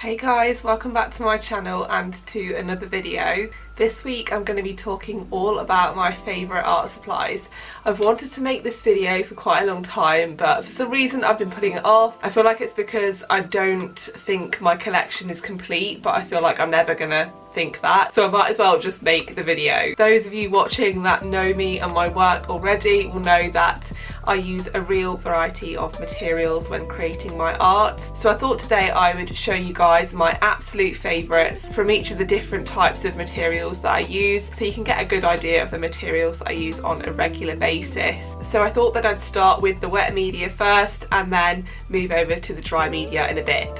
Hey guys, welcome back to my channel and to another video. This week I'm going to be talking all about my favourite art supplies. I've wanted to make this video for quite a long time, but for some reason I've been putting it off. I feel like it's because I don't think my collection is complete, but I feel like I'm never gonna think that, so I might as well just make the video. Those of you watching that know me and my work already will know that I use a real variety of materials when creating my art. So I thought today I would show you guys my absolute favourites from each of the different types of materials that I use, so you can get a good idea of the materials that I use on a regular basis. So I thought that I'd start with the wet media first and then move over to the dry media in a bit.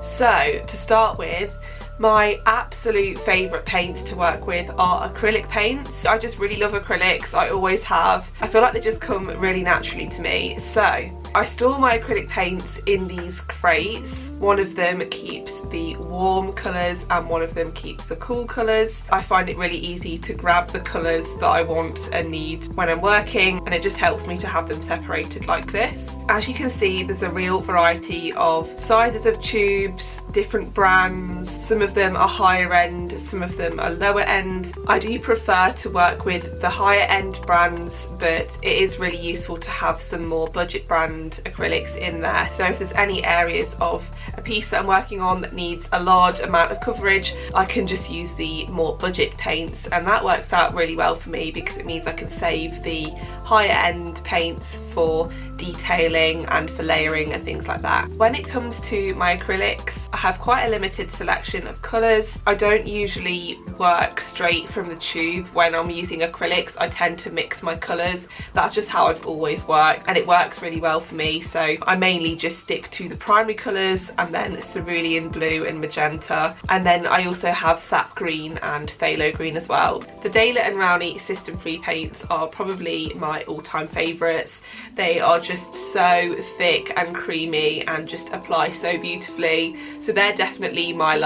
So to start with, my absolute favourite paints to work with are acrylic paints. I just really love acrylics, I always have. I feel like they just come really naturally to me. So I store my acrylic paints in these crates. One of them keeps the warm colours and one of them keeps the cool colours. I find it really easy to grab the colours that I want and need when I'm working, and it just helps me to have them separated like this. As you can see, there's a real variety of sizes of tubes, different brands. Some of them are higher end, some of them are lower end. I do prefer to work with the higher end brands, but it is really useful to have some more budget brand acrylics in there. So if there's any areas of a piece that I'm working on that needs a large amount of coverage, I can just use the more budget paints, and that works out really well for me because it means I can save the higher end paints for detailing and for layering and things like that. When it comes to my acrylics, I have quite a limited selection of colours. I don't usually work straight from the tube when I'm using acrylics. I tend to mix my colours. That's just how I've always worked, and it works really well for me. So I mainly just stick to the primary colours and then cerulean blue and magenta, and then I also have sap green and phthalo green as well. The Daler and Rowney System Free paints are probably my all-time favourites. They are just so thick and creamy and just apply so beautifully, so they're definitely my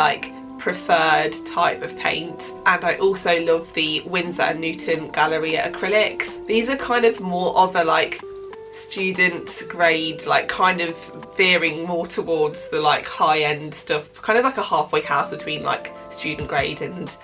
preferred type of paint. And I also love the Winsor & Newton Galleria acrylics. These are kind of more of a student grade, kind of veering more towards the high-end stuff, kind of like a halfway house between student grade and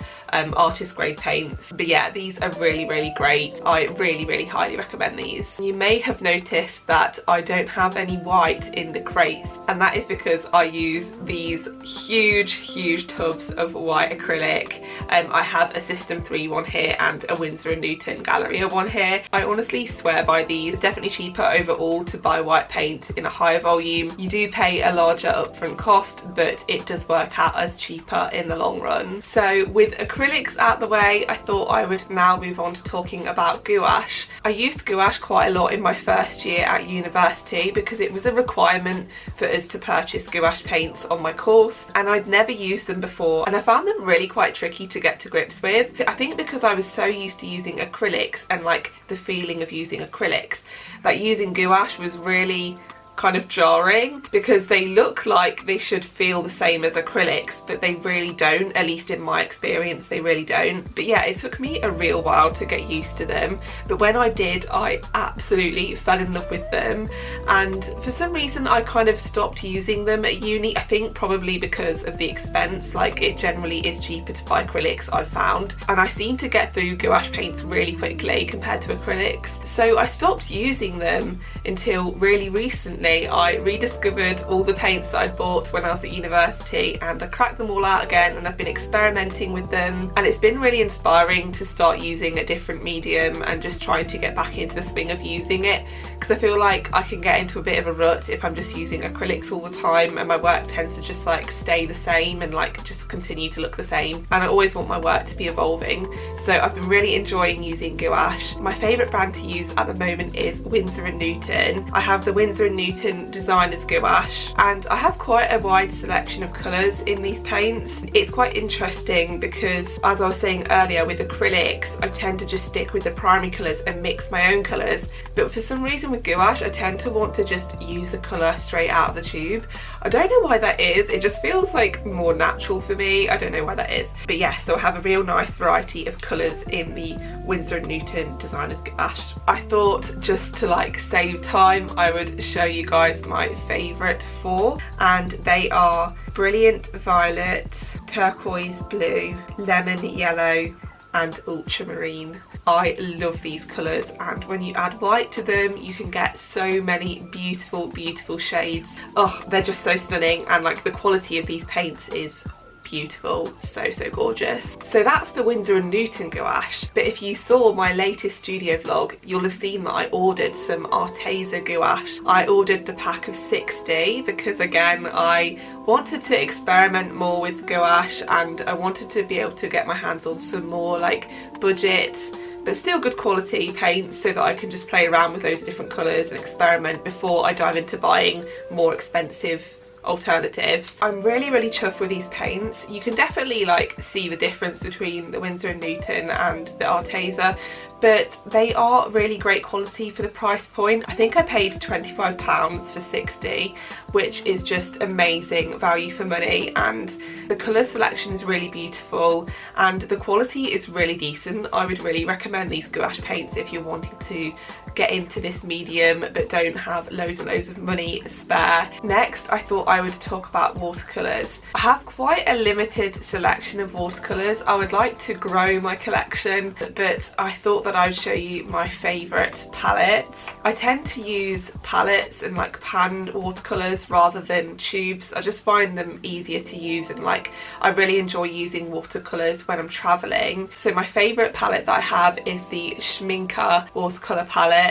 artist grade paints. But yeah, these are really great. I really highly recommend these. You may have noticed that I don't have any white in the crates, and that is because I use these huge tubs of white acrylic. I have a System 3 one here and a Winsor & Newton Galleria one here. I honestly swear by these. It's definitely cheaper overall to buy white paint in a higher volume. You do pay a larger upfront cost, but it does work out as cheaper in the long run. So with acrylics out the way, I thought I would now move on to talking about gouache. I used gouache quite a lot in my first year at university because it was a requirement for us to purchase gouache paints on my course, and I'd never used them before, and I found them really quite tricky to get to grips with. I think because I was so used to using acrylics and the feeling of using acrylics, that using gouache was really kind of jarring because they look like they should feel the same as acrylics, but they really don't. At least in my experience, they really don't. But yeah, it took me a real while to get used to them, but when I did, I absolutely fell in love with them. And for some reason I kind of stopped using them at uni. I think probably because of the expense. It generally is cheaper to buy acrylics, I've found, and I seem to get through gouache paints really quickly compared to acrylics. So I stopped using them until really recently. I rediscovered all the paints that I'd bought when I was at university, and I cracked them all out again, and I've been experimenting with them, and it's been really inspiring to start using a different medium and just trying to get back into the swing of using it, because I feel like I can get into a bit of a rut if I'm just using acrylics all the time, and my work tends to just stay the same and just continue to look the same, and I always want my work to be evolving. So I've been really enjoying using gouache. My favourite brand to use at the moment is Winsor & Newton. I have the Winsor & Newton Designer's Gouache, and I have quite a wide selection of colours in these paints. It's quite interesting because, as I was saying earlier, with acrylics I tend to just stick with the primary colours and mix my own colours, but for some reason with gouache I tend to want to just use the colour straight out of the tube. I don't know why that is, it just feels more natural for me. I don't know why that is, but yeah, so I have a real nice variety of colours in the Winsor & Newton Designer's Gouache. I thought just to save time I would show you you guys my favourite 4, and they are Brilliant Violet, Turquoise Blue, Lemon Yellow and Ultramarine. I love these colours, and when you add white to them you can get so many beautiful shades. Oh, they're just so stunning, and like the quality of these paints is beautiful, so gorgeous. So that's the Winsor & Newton gouache, but if you saw my latest studio vlog you'll have seen that I ordered some Arteza gouache. I ordered the pack of 60 because again I wanted to experiment more with gouache, and I wanted to be able to get my hands on some more like budget but still good quality paints so that I can just play around with those different colours and experiment before I dive into buying more expensive alternatives. I'm really chuffed with these paints. You can definitely like see the difference between the Winsor & Newton and the Arteza, but they are really great quality for the price point. I think I paid £25 for 60, which is just amazing value for money, and the colour selection is really beautiful and the quality is really decent. I would really recommend these gouache paints if you're wanting to get into this medium but don't have loads and loads of money spare. Next, I thought I would talk about watercolours. I have quite a limited selection of watercolours. I would like to grow my collection, but I thought that I would show you my favourite palettes. I tend to use palettes and like pan watercolours rather than tubes. I just find them easier to use, and like I really enjoy using watercolours when I'm travelling. So my favourite palette that I have is the Schminker watercolour palette.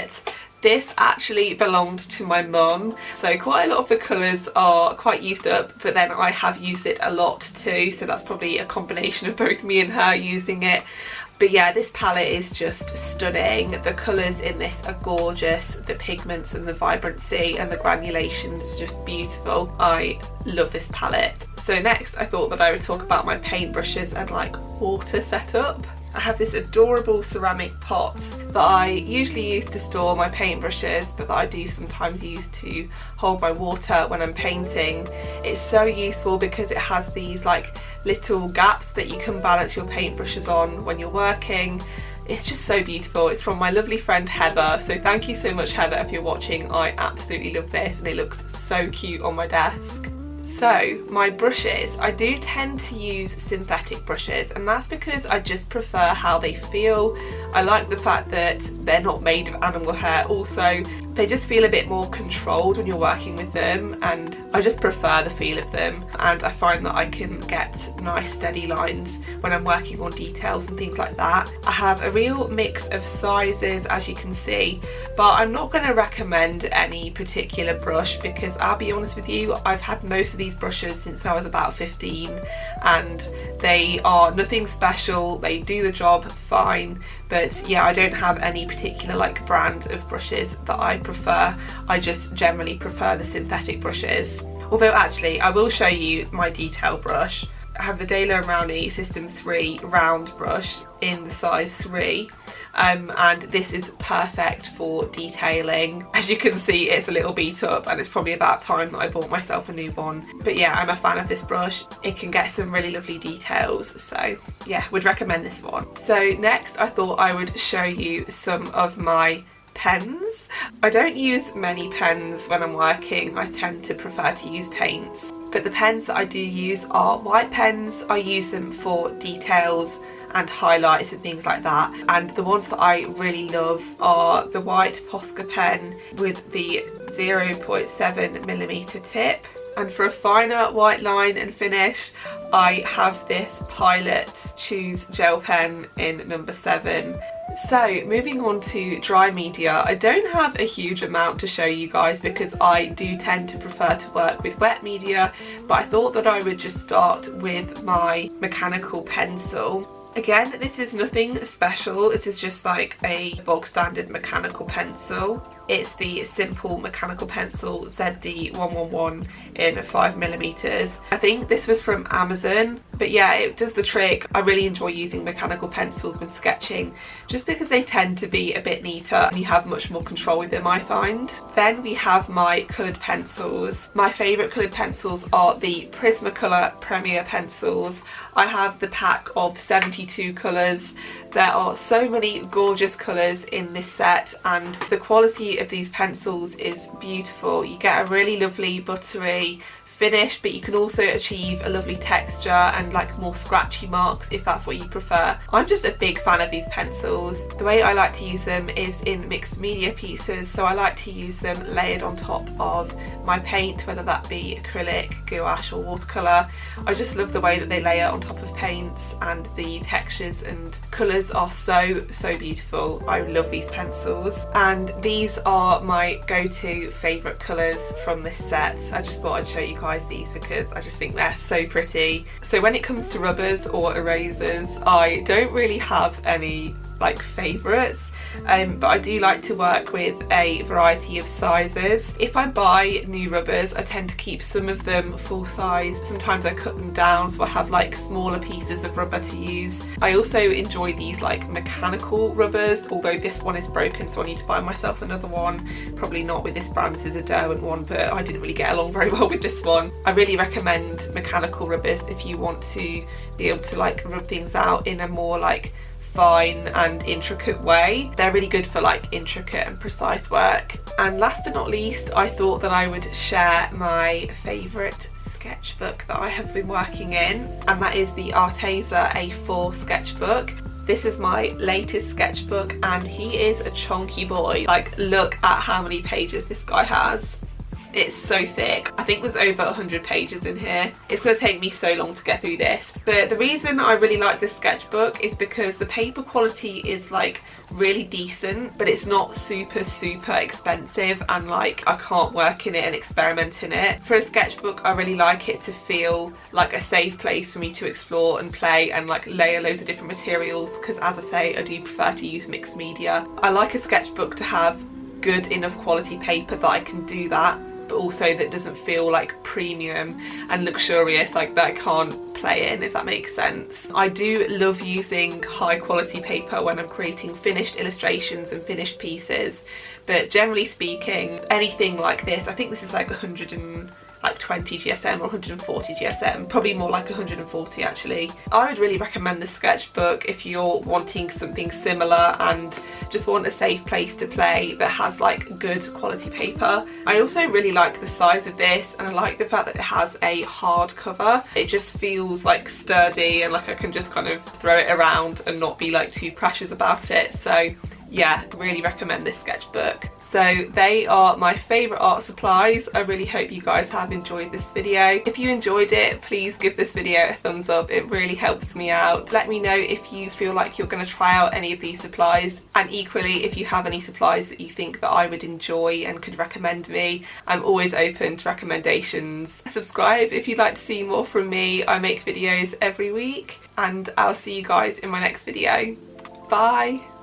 This actually belonged to my mum, so quite a lot of the colours are quite used up, but then I have used it a lot too, so that's probably a combination of both me and her using it. But yeah, this palette is just stunning. The colours in this are gorgeous, the pigments and the vibrancy and the granulation is just beautiful. I love this palette. So next I thought that I would talk about my paintbrushes and like water setup. I have this adorable ceramic pot that I usually use to store my paintbrushes, but that I do sometimes use to hold my water when I'm painting. It's so useful because it has these like little gaps that you can balance your paintbrushes on when you're working. It's just so beautiful. It's from my lovely friend Heather, so thank you so much Heather if you're watching. I absolutely love this and it looks so cute on my desk. So my brushes, I do tend to use synthetic brushes, and that's because I just prefer how they feel. I like the fact that they're not made of animal hair. Also, they just feel a bit more controlled when you're working with them, and I just prefer the feel of them, and I find that I can get nice steady lines when I'm working on details and things like that. I have a real mix of sizes, as you can see, but I'm not going to recommend any particular brush because I'll be honest with you, I've had most of these brushes since I was about 15 and they are nothing special. They do the job fine, but yeah, I don't have any particular like brand of brushes that I prefer. I just generally prefer the synthetic brushes. Although actually I will show you my detail brush. I have the Daler & Rowney System 3 round brush in the size 3. And this is perfect for detailing. As you can see, it's a little beat up and it's probably about time that I bought myself a new one. But yeah, I'm a fan of this brush. It can get some really lovely details, so yeah, would recommend this one. So next I thought I would show you some of my pens. I don't use many pens when I'm working. I tend to prefer to use paints. But the pens that I do use are white pens. I use them for details and highlights and things like that, and the ones that I really love are the white Posca pen with the 0.7mm tip, and for a finer white line and finish I have this Pilot Choose gel pen in number 7. So moving on to dry media, I don't have a huge amount to show you guys because I do tend to prefer to work with wet media, but I thought that I would just start with my mechanical pencil. Again, this is nothing special, this is just like a bog standard mechanical pencil. It's the Simple Mechanical Pencil ZD111 in 5mm. I think this was from Amazon, but yeah, it does the trick. I really enjoy using mechanical pencils when sketching, just because they tend to be a bit neater and you have much more control with them, I find. Then we have my coloured pencils. My favourite coloured pencils are the Prismacolor Premier pencils. I have the pack of 72 colours. There are so many gorgeous colours in this set and the quality quality of these pencils is beautiful. You get a really lovely buttery finish, but you can also achieve a lovely texture and like more scratchy marks if that's what you prefer. I'm just a big fan of these pencils. The way I like to use them is in mixed media pieces, so I like to use them layered on top of my paint, whether that be acrylic, gouache or watercolour. I just love the way that they layer on top of paints, and the textures and colours are so beautiful. I love these pencils, and these are my go-to favourite colours from this set. I just thought I'd show you guys these because I just think they're so pretty. So when it comes to rubbers or erasers, I don't really have any like favourites. But I do like to work with a variety of sizes. If I buy new rubbers, I tend to keep some of them full size. Sometimes I cut them down so I have like smaller pieces of rubber to use. I also enjoy these like mechanical rubbers, although this one is broken so I need to buy myself another one. Probably not with this brand, this is a Derwent one, but I didn't really get along very well with this one. I really recommend mechanical rubbers if you want to be able to like rub things out in a more like fine and intricate way. They're really good for like intricate and precise work. And last but not least, I thought that I would share my favourite sketchbook that I have been working in, and that is the Arteza A4 sketchbook. This is my latest sketchbook and he is a chunky boy. Like, look at how many pages this guy has. It's so thick. I think there's over 100 pages in here. It's going to take me so long to get through this. But the reason I really like this sketchbook is because the paper quality is like really decent, but it's not super expensive, and like I can't work in it and experiment in it. For a sketchbook, I really like it to feel like a safe place for me to explore and play and like layer loads of different materials, because as I say, I do prefer to use mixed media. I like a sketchbook to have good enough quality paper that I can do that, but also that doesn't feel like premium and luxurious, like that I can't play in, if that makes sense. I do love using high quality paper when I'm creating finished illustrations and finished pieces, but generally speaking, anything like this, I think this is like 120 GSM or 140 GSM, probably more like 140 actually. I would really recommend this sketchbook if you're wanting something similar and just want a safe place to play that has like good quality paper. I also really like the size of this, and I like the fact that it has a hard cover. It just feels like sturdy and like I can just kind of throw it around and not be like too precious about it. So yeah, really recommend this sketchbook. So they are my favourite art supplies. I really hope you guys have enjoyed this video. If you enjoyed it, please give this video a thumbs up. It really helps me out. Let me know if you feel like you're going to try out any of these supplies, and equally if you have any supplies that you think that I would enjoy and could recommend me. I'm always open to recommendations. Subscribe if you'd like to see more from me. I make videos every week, and I'll see you guys in my next video. Bye!